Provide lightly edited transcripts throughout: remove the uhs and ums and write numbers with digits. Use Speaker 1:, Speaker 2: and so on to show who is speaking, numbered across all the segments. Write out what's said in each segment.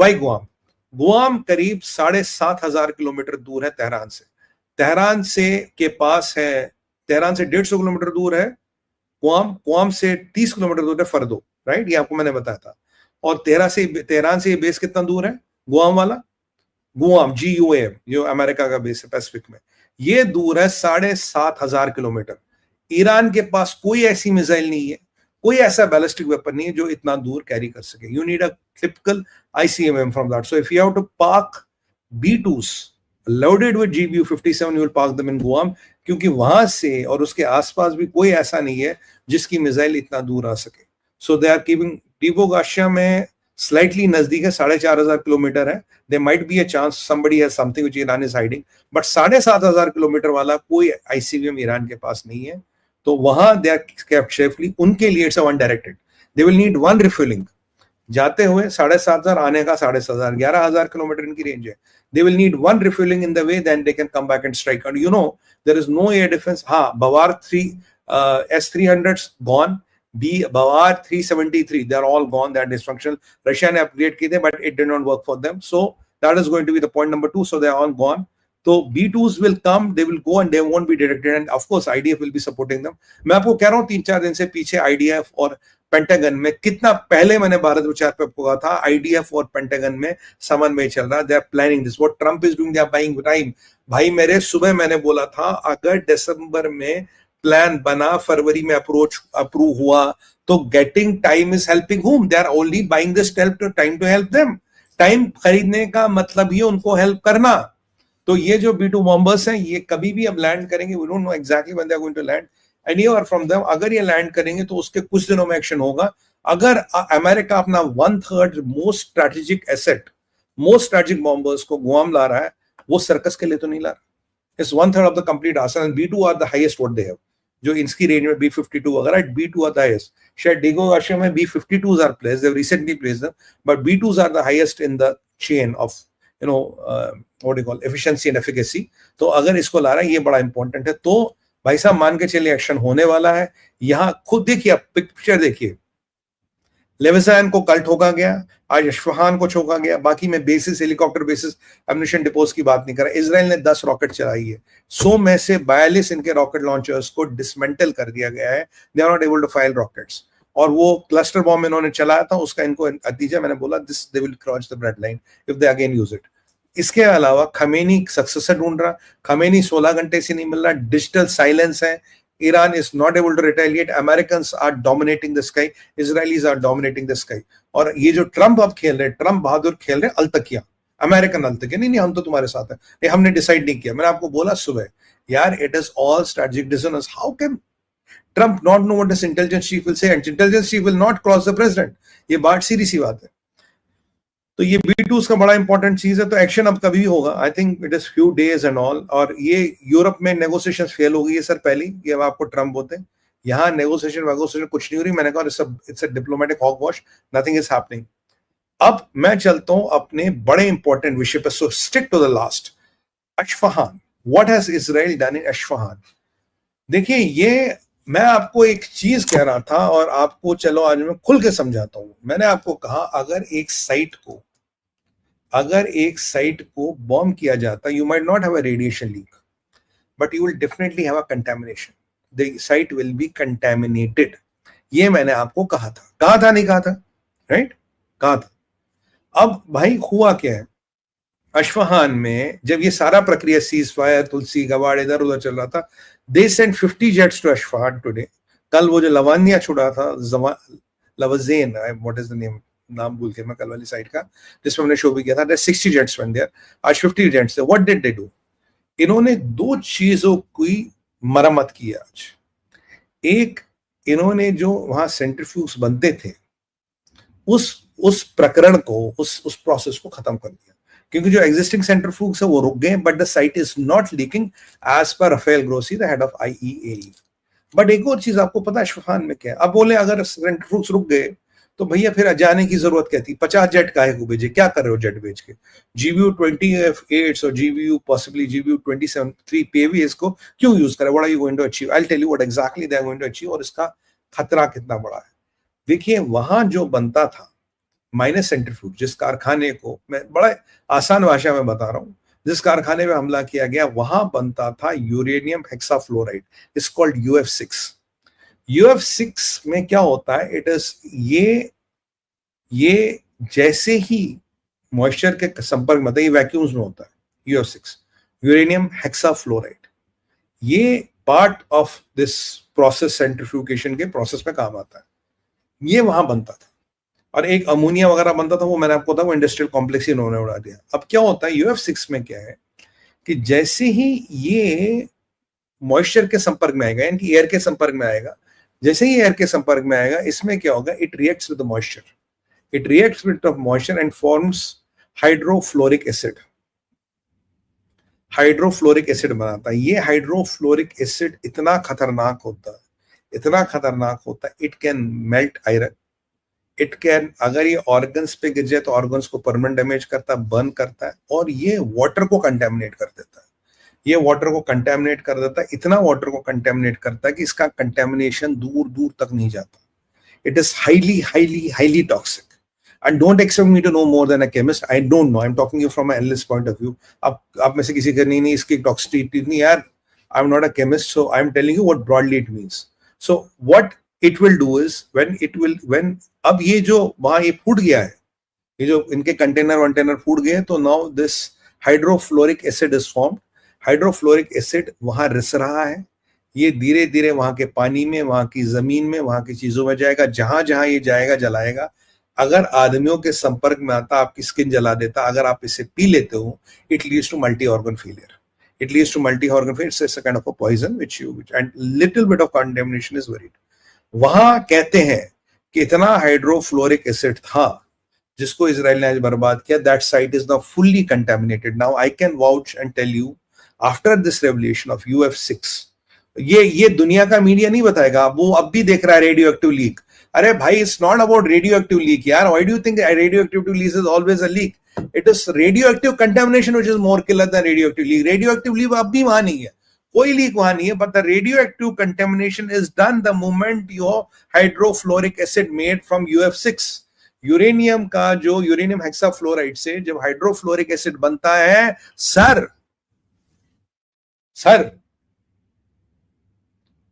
Speaker 1: Y Guam? Guam करीब 7,500 kilometre दूर है तेहरान से। तेहरान से के पास है, तेहरान से 150 किलोमीटर दूर है गुआम, गुआम से 30 किलोमीटर दूर है फर्दो, राइट? ये आपको मैंने बताया था। और तेहरान से ये बेस कितना दूर है गुआम वाला? गुआम GUAM जो अमेरिका का बेस है पैसिफिक में, ये दूर है 7,500 किलोमीटर। ईरान के पास कोई ऐसी मिसाइल नहीं है, कोई ऐसा बैलिस्टिक वेपन नहीं है जो इतना दूर कैरी कर सके। You need a typical ICBM from that. So if you have to park B2s loaded with GBU-57, you will park them in Guam, क्योंकि वहां से और उसके आसपास भी कोई ऐसा नहीं है जिसकी मिसाइल इतना दूर आ सके। सो दे आर कीपिंग डिबो गाशिया में स्लाइटली नजदीक है, 4,500 किलोमीटर है। They might be a chance somebody has something which Iran is hiding, but 7,500 kilometre वाला कोई ICBM ईरान के पास नहीं है। तो वहां दे आर केप्ट सेफली। उनके लिए it's one directed, they will need one refuelling जाते हुए 7,500, आने का 7,500, 11,000 किलोमीटर इनकी रेंज है। They will need one refueling in the way, then they can come back and strike. And you know, there is no air defense. हाँ, Bavar 3 S-300s gone. Bavar 373, they are all gone. They are dysfunctional. Russia ने upgrade किए थे, but it did not work for them. So that is going to be the point number 2. So they are all gone. So B2s will come, they will go and they won't be detected. And of course, IDF will be supporting them. मैं आपको कह रहा हूँ 3-4 दिन से पीछे IDF और pentagon में कितना पहले मैंने भारत विचार पे आपको कहा था, IDF और पेंटागन में समन्वय चल रहा है। They are planning this, what Trump is doing, they are buying time. भाई मेरे सुबह मैंने बोला था अगर दिसंबर में प्लान बना, फरवरी में अप्रूव हुआ, तो getting time is helping whom? They are only buying this time to help them. Time खरीदने का मतलब ही उनको हेल्प करना। तो ये जो B2 बॉम्बर्स हैं, ये कभी भी अब लैंड करेंगे, we don't know exactly when they are going to land any और फ्रॉम देम। अगर ये लैंड करेंगे तो उसके कुछ दिनों में एक्शन होगा। अगर अमेरिका अपना 1/3 मोस्ट स्ट्रेटेजिक बॉम्बर्स को गुआम ला रहा है, वो सर्कस के लिए तो नहीं ला रहा। It's 1/3 of the complete arsenal. B2 are the highest what they have, जो इसकी रेंज में B-52 वगैरह, B2 आर द हाईएस्ट। शायद डिगो गाशिया में B-52s are placed, they have recently placed them, but B2s are the highest in the chain of what do you call efficiency and efficacy। तो अगर इसको ला रहा है, ये बड़ा इंपॉर्टेंट है। तो भाई साहब मान के चलिए एक्शन होने वाला है। यहां खुद देखिए, आप पिक्चर देखिए, लेविसान को कल ठोका गया, आज अश्फहान को ठोका गया। बाकी में basis, helicopter basis, ammunition depots की बात नहीं कर रहा। इजराइल ने 10 रॉकेट चलाई है, 100 में से 42 इनके रॉकेट लॉन्चर्स को डिसमेंटल कर दिया गया है। They are not able to fire rockets. और वो क्लस्टर बॉम्ब इन्होंने चलाया था, उसका इनको नतीजा मैंने बोला, this they will cross the bread line if they again use it. इसके अलावा खमेनी सक्सेसर ढूंढ रहा, खमेनी 16 घंटे से नहीं मिल रहा, डिजिटल साइलेंस है। Iran is not able to retaliate. Americans are dominating the sky. Israelis are dominating the sky. और ये जो ट्रम्प अब खेल रहे, ट्रम्प बहादुर खेल रहे अलतकिया, अमेरिकन अलतकिया। नहीं हम तो तुम्हारे साथ हैं, ये हमने डिसाइड नहीं किया। मैंने आपको बोला सुबह, यार it is all strategic decisions. How can Trump not know what this intelligence chief will say? Intelligence chief will not cross the president. ये बात सीधी सी बात है। तो ये B2s का बड़ा इंपॉर्टेंट चीज है। तो एक्शन अब कभी होगा, I think it is few days and all. और ये यूरोप में नेगोशिएशन फेल हो गई है सर पहली, ये अब आपको ट्रम्प होते हैं। यहाँ नेगोशिएशन कुछ नहीं हो रही। मैंने कहा it's a diplomatic hogwash, nothing is happening. अब मैं चलता हूं अपने बड़े इंपॉर्टेंट विषय पर, so stick to the last. Isfahan, what has Israel done in Isfahan? देखिए, ये मैं आपको एक चीज कह रहा था और आपको चलो आज मैं खुल के समझाता हूं। मैंने आपको कहा अगर एक साइट को बॉम्ब किया जाता, you might not have a radiation leak, but you will definitely have a contamination. The site will be contaminated. ये मैंने आपको कहा था नहीं कहा था, राइट? कहा था। अब भाई हुआ क्या है अश्फहान में, जब ये सारा प्रक्रिया सीज फायर, तुलसी गवाड़ इधर उधर चल रहा था, they sent 50 jets to Isfahan today. कल वो जो लवानिया छुड़ा था, लवजेन, व्हाट इज द नेम, नाम भूल के मैं, कल वाली साइड का जिसमें हमने शो भी किया था, 60 जेट्स वेंट देयर, आज 50 जेट्स थे। What did they do? इन्होंने 2 चीजों की मरम्मत की आज। एक, इन्होंने जो वहां सेंट्रीफ्यूज बनते थे, उस प्रकरण को, उस प्रोसेस को खत्म कर दिया, क्योंकि जो एग्जिस्टिंग सेंट्रीफ्यूज है वो रुक गए, but the site is not leaking as per Rafael Grossi, the head of IAEA। But एक और चीज आपको पता है अश्फहान में क्या है? अब बोले अगर सेंट्रीफ्यूज रुक गए तो भैया फिर जाने की जरूरत क्या थी? 50 जेट काहे को भेजे? क्या कर रहे हो जेट भेज के? GBU-28 और पॉसिबली GBU-27 PAVs को क्यों यूज करें? What are you going to achieve? I will tell you what exactly they are going to achieve और इसका खतरा कितना बड़ा है। देखिए, वहां जो बनता था माइनस सेंट्रीफ्यूज, जिस कारखाने को मैं बड़ा आसान भाषा में बता रहा हूं, जिस कारखाने में हमला किया गया वहां बनता था uranium hexafluoride, it's called UF6। UF6 में क्या होता है, इट इज ये जैसे ही मॉइस्चर के संपर्क में, ये वैक्यूम्स में होता है UF6, यूरेनियम हेक्साफ्लोराइड, ये part of this process, centrifugation के प्रोसेस में काम आता है, ये वहां बनता था। और एक अमोनिया वगैरह बनता था, वो मैंने आपको बताया, वो इंडस्ट्रियल कॉम्प्लेक्स ही उन्होंने उड़ा दिया। अब क्या होता है UF6 में, क्या है कि जैसे ही ये मॉइस्चर के संपर्क में आएगा, यानी एयर के संपर्क में आएगा, जैसे ही एयर के संपर्क में आएगा, इसमें क्या होगा, it reacts with moisture, it reacts with moisture and forms hydrofluoric acid, hydrofluoric acid बनाता है। ये हाइड्रोफ्लोरिक एसिड इतना खतरनाक होता है, इतना खतरनाक होता है, it can melt iron, it can, अगर ये ऑर्गन्स पे गिर जाए तो ऑर्गन्स को परमानेंट डैमेज करता है, बर्न करता है, और ये वाटर को कंटेमिनेट कर देता है, ये वाटर को कंटेमिनेट कर देता है, इतना वाटर को कंटेमिनेट करता है कि इसका कंटेमिनेशन दूर दूर तक नहीं जाता। It is highly highly highly toxic, and don't expect me to know more than a chemist. I don't know, I'm talking you from an analyst point of view. आप में से किसी का नहीं इसकी टॉक्सिसिटी नहीं यार, I'm not a chemist, so I'm telling you what broadly it means. So what it will do is when अब ये जो वहां ये फूट गया है, ये जो इनके कंटेनर फूट गए, तो now this hydrofluoric acid is formed. Hydrofluoric acid वहां रिस रहा है, ये धीरे धीरे वहां के पानी में, वहां की जमीन में, वहां की चीजों में जाएगा, जहां जहां ये जाएगा जलाएगा। अगर आदमियों के संपर्क में आता, आपकी स्किन जला देता, अगर आप इसे पी लेते हो, it leads to multi organ failure, it leads to multi organ failure, it's a kind of a poison which you and little bit of contamination is worried. वहां कहते हैं कि इतना हाइड्रोफ्लोरिक एसिड था जिसको इजराइल ने आज बर्बाद किया, that site is now fully contaminated. Now I can vouch and tell you, after this revelation of UF6, ये दुनिया का मीडिया नहीं बताएगा, वो अब भी देख रहा है रेडियो एक्टिव लीक। अरे भाई, it's not about radioactive leak यार, why do you think radioactive leak is always a leak? It is radioactive contamination which is more killer than radioactive leak. Radioactive leak अब भी वहां नहीं है, कोई leak वहां नहीं है, but the radioactive contamination is done the moment your hydrofluoric acid made from UF6, uranium का, जो यूरेनियम हेक्साफ्लोराइड से जब हाइड्रोफ्लोरिक एसिड बनता है, sir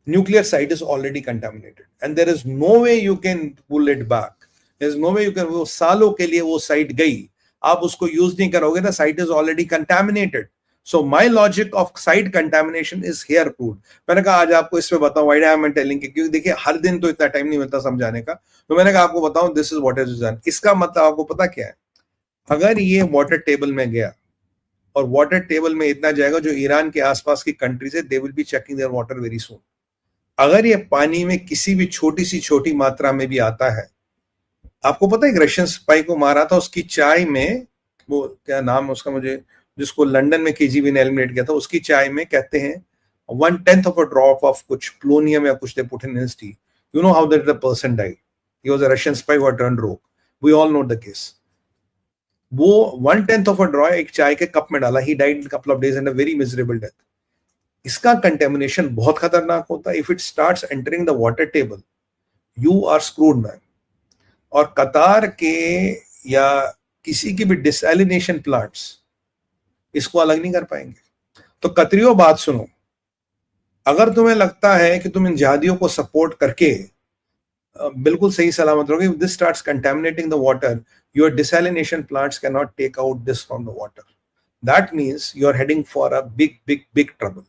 Speaker 1: nuclear site is already contaminated and there is no way you can pull it back. There is no way you can, वो सालों के लिए वो साइट गई, आप उसको यूज नहीं करोगे ना, site is already contaminated. So my logic of site contamination is here proved. मैंने कहा आज आपको इसमें बताऊं, व्हाई आई एम टेलिंग, क्योंकि देखिए हर दिन तो इतना टाइम नहीं मिलता समझाने का, तो मैंने कहा आपको बताऊं this is what is done. इसका मतलब आपको पता क्या है, अगर ये वाटर टेबल में गया, और वाटर टेबल में इतना जाएगा जो ईरान के आसपास की कंट्रीज है, they will be checking there water very soon. अगर ये पानी में किसी भी छोटी सी छोटी मात्रा में भी आता है, आपको पता है एक रशियन स्पाई को मारा था, उसकी चाय में, वो क्या नाम उसका मुझे, जिसको लंदन में KGB ने एलिमिनेट किया था, उसकी चाय में कहते हैं 1/10 of a drop of कुछ प्लोनियम या कुछ they put in his tea. You know how that the person died? He was a Russian spy who had turned rogue. We all know the case. वो 1/10 of a drop एक चाय के cup में डाला, he died in a couple of days and a very miserable death. इसका contamination बहुत खतरनाक होता है। If it starts entering the water table, you are screwed man. और कतार के या किसी की भी डिसैलिनेशन प्लांट्स इसको अलग नहीं कर पाएंगे। तो कतरियों बात सुनो, अगर तुम्हें लगता है कि तुम इन जिहादियों को सपोर्ट करके बिल्कुल सही सलामत रहोगे, this starts contaminating the water, your desalination plants can not take out this from the water, that means you are heading for a big big big trouble.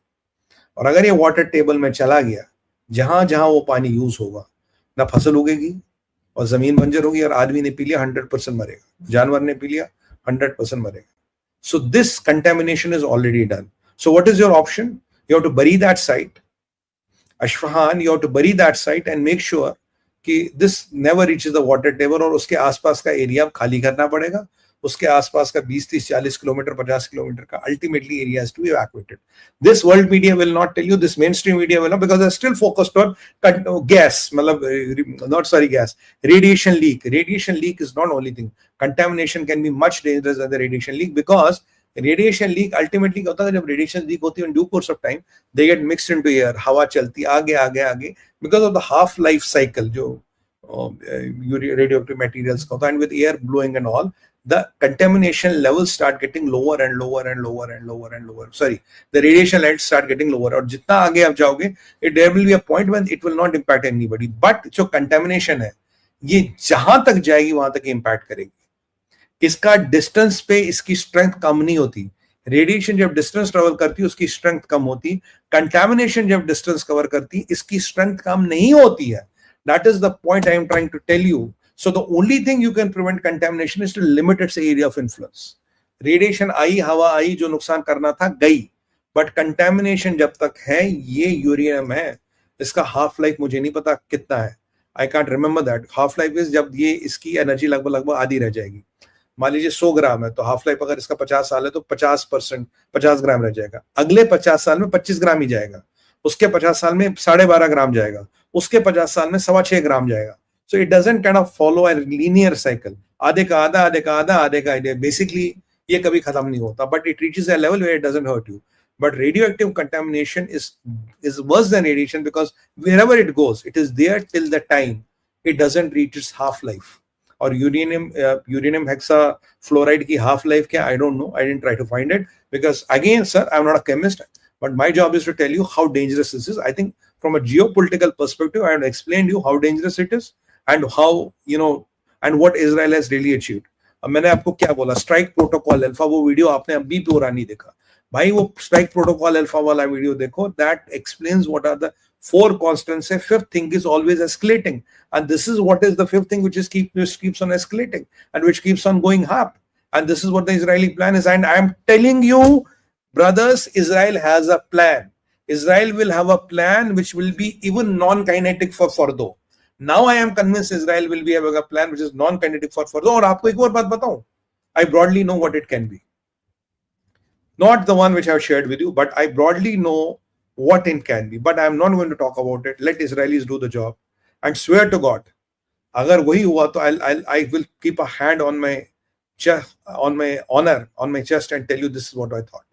Speaker 1: और अगर ये वाटर टेबल में चला गया, जहां जहां वो पानी यूज होगा, ना फसल उगेगी और जमीन बंजर होगी, और आदमी ने पी लिया 100% मरेगा, जानवर ने पी लिया 100% मरेगा। So this contamination is already done. So what is your option? You have to bury that site, अश्फहान, you have to bury that site and make sure कि this never reaches the water table, और उसके आसपास का area खाली करना पड़ेगा, उसके आसपास का 20, 30, 40 किलोमीटर, 50 किलोमीटर का ultimately area has to be evacuated. This world media will not tell you, this main stream media will not, because they are still focused on gas, मतलब not sorry gas, radiation leak. Radiation leak is not only thing, contamination can be much dangerous than the radiation leak, because radiation leak ultimately क्या होता है, जब radiation leak होती है in due course of time they get mixed into air, हवा चलती आगे आगे आगे, because of the half life cycle, जो radioactive materials का होता है, and with air blowing and all, the contamination levels start getting lower and lower and lower and lower and lower. Sorry, the radiation levels start getting lower. और जितना आगे आप जाओगे, there will be a point when it will not impact anybody. But जो contamination है, ये जहां तक जाएगी वहां तक इम्पैक्ट करेगी. इसका डिस्टेंस पे इसकी स्ट्रेंथ कम नहीं होती. रेडिएशन जब डिस्टेंस ट्रेवल करती है उसकी स्ट्रेंथ कम होती. कंटैमिनेशन जब डिस्टेंस कवर करती इसकी स्ट्रेंथ कम नहीं होती है. That is the point I am trying to tell you. So the only thing you can prevent contamination is to limit its area of influence. Radiation आई, हवा आई, जो नुकसान करना था गई, बट कंटैमिनेशन जब तक है, ये यूरेनियम है, इसका हाफ लाइफ मुझे नहीं पता कितना है. I can't remember that. Half life is जब ये इसकी एनर्जी लगभग आधी रह जाएगी. मान लीजिए 100 ग्राम है तो हाफ लाइफ अगर इसका 50 साल है तो 50 ग्राम रह जाएगा. अगले 50 साल में 25 ग्राम ही जाएगा. उसके 50 साल में 12.5 ग्राम जाएगा. उसके 50 साल में 6.25 ग्राम जाएगा. So it doesn't kind of follow a linear cycle. आधे का आधा, आधे का आधा, आधे का आधे. बेसिकली ये कभी खत्म नहीं होता, but it reaches a level where it doesn't hurt you. But radioactive contamination is worse than radiation because wherever it goes, it is there till the time it doesn't reach its half life. और uranium hexafluoride की half life क्या, I don't know. I didn't try to find it because again sir I am not a chemist, but my job is to tell you how dangerous this is. I think from a geopolitical perspective I have explained you how dangerous it is and how you know and what Israel has really achieved. अब मैंने आपको क्या बोला, strike protocol alpha, वो video आपने अभी पूरा नहीं देखा भाई. वो स्ट्राइक प्रोटोकॉल अल्फा वाला वीडियो देखो. That explains what are the four constants. Say fifth thing is always escalating, and this is what is the fifth thing which keeps on escalating and which keeps on going up. And this is what the Israeli plan is. And I am telling you, brothers, Israel has a plan. Israel will have a plan which will be even non-kinetic for Fordo. Now I am convinced Israel will be having a plan which is non-kinetic for Fordo. और आपको एक और बात बताऊं, I broadly know what it can be. Not the one which I have shared with you, but I broadly know what it can be, but I am not going to talk about it. Let Israelis do the job and swear to God, अगर वही हुआ तो I will keep a hand on my chest, on my honor, on my chest and tell you this is what I thought.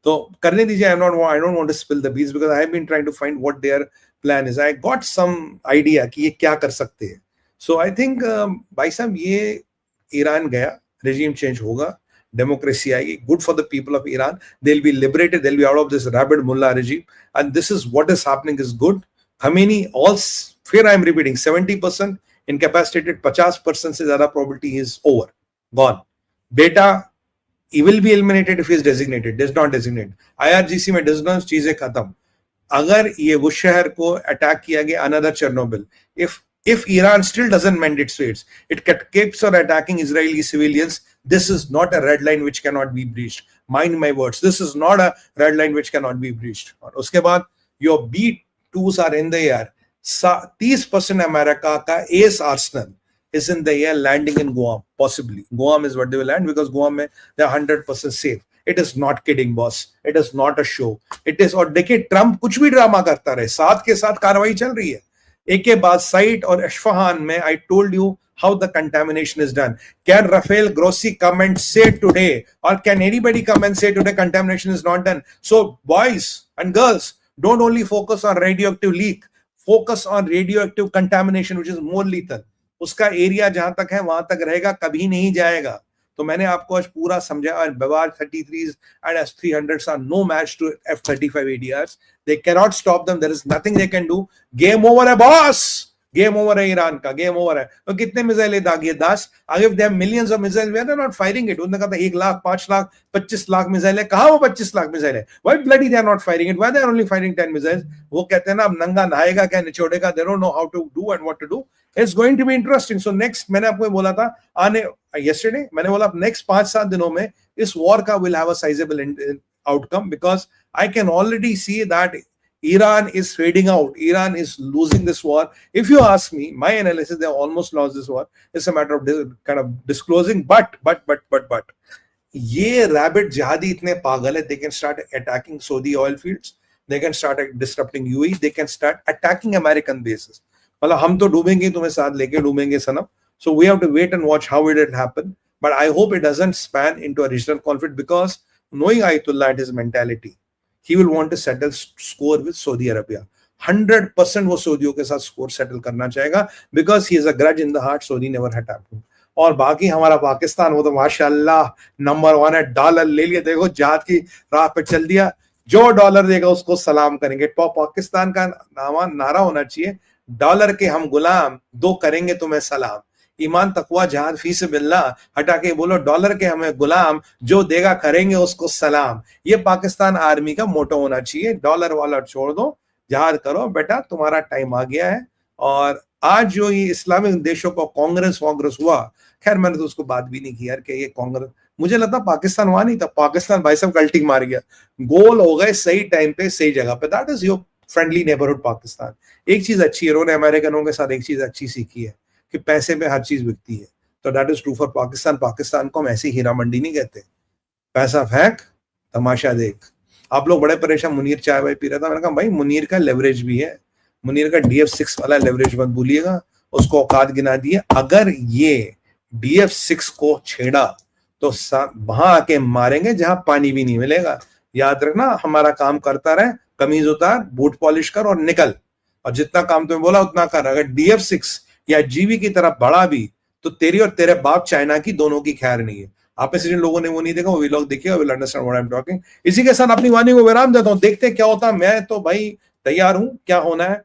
Speaker 1: तो करने दीजिए. I don't want to spill the beans because I have been trying to find what their plan is. I got some idea कि ये क्या कर सकते हैं. So I think भाई साहब ये ईरान गया, regime change होगा, democracy आएगी, good for the people of Iran. They'll be liberated. They'll be out of this rabid mullah regime. And this is what is happening is good. Khomeini, fear I am repeating, 70% incapacitated, 50% से ज़्यादा probability is over, gone. Beta, he will be eliminated if he is designated. Does not designate. IRGC में designate चीजें खत्म. अगर ये वो शहर को अटैक किया गया, another Chernobyl. If Iran still doesn't mend its ways, it keeps on attacking Israeli civilians. This is not a red line which cannot be breached. Mind my words. This is not a red line which cannot be breached. और उसके बाद your B-2s are in the air. 30% America का ace arsenal is in the air landing in Guam. Possibly. Guam is what they will land because Guam में they are 100% safe. It is not kidding, boss. It is not a show. It is. और देखिए Trump कुछ भी drama करता रहे, साथ के साथ कार्रवाई चल रही है. एक के बाद साइट और इस्फहान में I told you how the contamination is done. Can Rafael Grossi come and say today, or can anybody come and say today contamination is not done? So boys and girls, don't only focus on radioactive leak, focus on radioactive contamination which is more lethal. उसका area जहां तक है वहां तक रहेगा, कभी नहीं जाएगा. तो मैंने आपको आज पूरा समझाया. और Bavar 33s and S300s are no match to F-35 ADRs. They cannot stop them. There is nothing they can do. Game over है boss. Game over है ईरान का. Game over है. तो कितने मिसाइलें दागी है? 10. अगर they have millions of missiles, we are not firing it. उन्होंने कहा था 1 लाख, 5 लाख, 25 लाख मिसाइलें. कहाँ वो 25 लाख मिसाइलें? Why bloody they are not firing it? Why they are only firing 10 missiles? वो कहते हैं ना, अब नंगा नहाएगा क्या निचोड़ेगा? They don't know how to do and what to do. It's going to be interesting. So next, मैंने आपको बोला था yesterday, मैंने बोला next 5-7 दिनों में इस war का will have a sizable outcome because I can already see that Iran is fading out. Iran is losing this war. If you ask me, my analysis, they have almost lost this war. It's a matter of kind of disclosing. But, ये rabid jihadi इतने पागल है, they can start attacking Saudi oil fields. They can start disrupting UAE. They can start attacking American bases. मतलब हम तो डूबेंगे, तुम्हें साथ लेके डूबेंगे सनम. So we have to wait and watch how it will happen. But I hope it doesn't span into a regional conflict because knowing Ayatollah and his mentality, he will want to settle score with Saudi Arabia. 100% वो सऊदियों के साथ score settle करना चाहेगा, because he is a grudge in the heart, Saudi never had happened. और बाकी हमारा पाकिस्तान, वो तो माशाल्लाह नंबर 1 है, डॉलर ले लिया, देखो जहाद की राह पे चल दिया, जो डॉलर देगा उसको सलाम करेंगे। तो पाकिस्तान का नारा होना चाहिए, डॉलर के हम गुलाम, दो करेंगे तुम्हें सलाम। ईमान तकवा जहाद फी से बिल्ला हटा के बोलो, डॉलर के हमें गुलाम, जो देगा करेंगे उसको सलाम। ये पाकिस्तान आर्मी का मोटो होना चाहिए, डॉलर वाला छोड़ दो, जहाद करो बेटा, तुम्हारा टाइम आ गया है। और आज जो ये इस्लामिक देशों का कांग्रेस हुआ, खैर मैंने तो उसको बात भी नहीं की यार कि ये कांग्रेस, मुझे लगता पाकिस्तान वहां नहीं था, पाकिस्तान भाई साहब गलती मार गया, गोल हो गए सही टाइम पे सही जगह पे। That is your friendly neighbourhood Pakistan. एक चीज अच्छी है, उन्होंने अमेरिकनों के साथ एक चीज अच्छी सीखी है कि पैसे में हर चीज बिकती है, तो that is true for Pakistan. Pakistan को हम ऐसी हीरा मंडी नहीं कहते, पैसा फेंक तमाशा देख। आप लोग बड़े परेशान, मुनीर चाय भाई पी रहा था, मैंने कहा भाई मुनीर का लेवरेज भी है, मुनीर का DF6 वाला लेवरेज मत भूलिएगा, उसको औकात गिना दिए। अगर ये DF6 को छेड़ा तो वहां आके मारेंगे जहां पानी भी नहीं मिलेगा। याद रखना, हमारा काम करता रहे, कमीज उतार, बूट पॉलिश कर और निकल, और जितना काम तुम्हें बोला उतना कर। अगर DF6 या जीवी की तरफ बढ़ा भी तो तेरी और तेरे बाप चाइना की दोनों की खैर नहीं है। आप में से जिन लोगों ने वो नहीं देखा, वो व्लॉग देखिए, will understand what I am talking. इसी के साथ अपनी वाणी को विराम देता हूं, देखते क्या होता है। मैं तो भाई तैयार हूं, क्या होना है